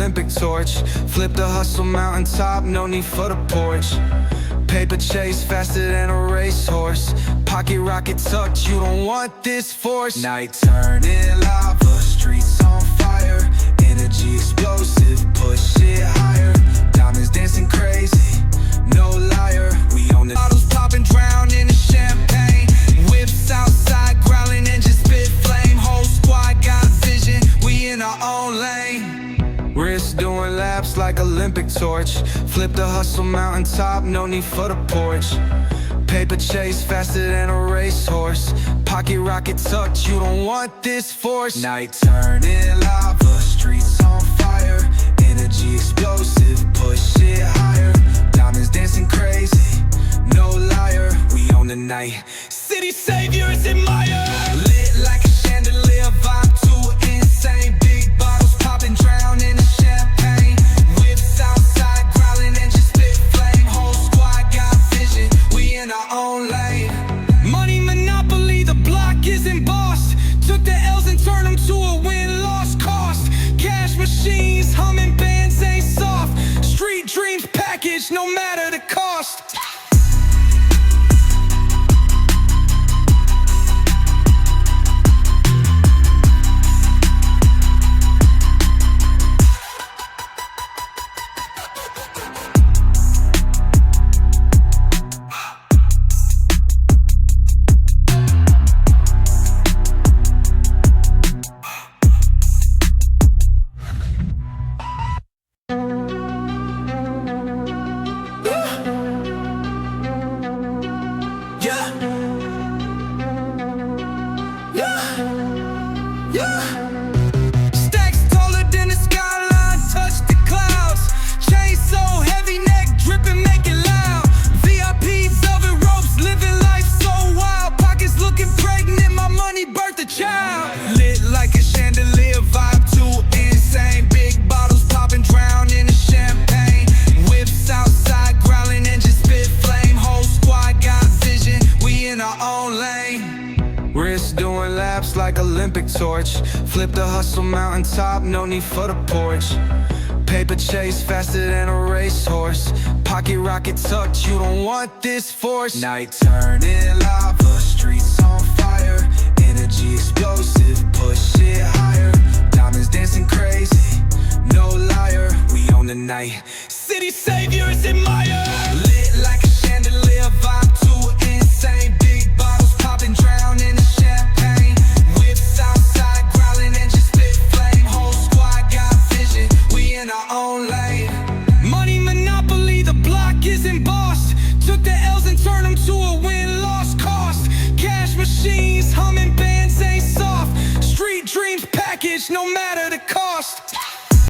Olympic torch. Flip the hustle mountaintop, no need for the porch. Paper chase faster than a racehorse. Pocket rocket tucked, you don't want this force. Night turning lava, streets on fire. Energy explosive, push it higher. Diamonds dancing crazy, no liar. We own the bottles popping, drown in the champagne. Whips outside, growling, engines spit flame. Whole squad got vision, we in our own lane. Wrist doing laps like Olympic torch. Flip the hustle mountaintop, no need for the porch. Paper chase faster than a racehorse. Pocket rocket tucked, you don't want this force. Night turning lava, streets on fire. Energy explosive, push it higher. Diamonds dancing crazy, no liar. We own the night. City saviors admire. Lit like a chandelier, vibe too insane. Big bottles popping, drown in the champagne. Whips outside, growling, engines spit flame. Whole squad got vision, we in our own lane. Money monopoly, the block is embossed. Took the L's and turned them to a win-loss cost. Cash machines, humming bands ain't soft. Street dreams packaged, no matter the cost. Stacks taller than the skyline, touch the clouds. Chain so heavy, neck dripping, make it loud. VIP velvet ropes, living life so wild. Pockets looking pregnant, my money birthed a child. Lit like a chandelier, vibe too insane. Big bottles popping, drown in the champagne. Whips outside, growling, engines spit flame. Whole squad got vision, we in our own lane. Wrist doing laps like Olympic torch. Flip the hustle mountaintop, no need for the porch. Paper chase faster than a racehorse. Pocket rocket tucked, you don't want this force. Night turning lava, streets on fire. Energy explosive, push it higher. Diamonds dancing crazy, no liar. We own the night. City saviors admire. Lit like a chandelier, vibe too insane. Big bottles popping, drown in the champagne. Whips outside, growling, engines spit flame. Whole squad got vision, we in our own lane. Money monopoly, the block is embossed. Took the L's and turned them to a win-loss cost. Cash machines, humming bands ain't soft. Street dreams packaged, no matter the cost.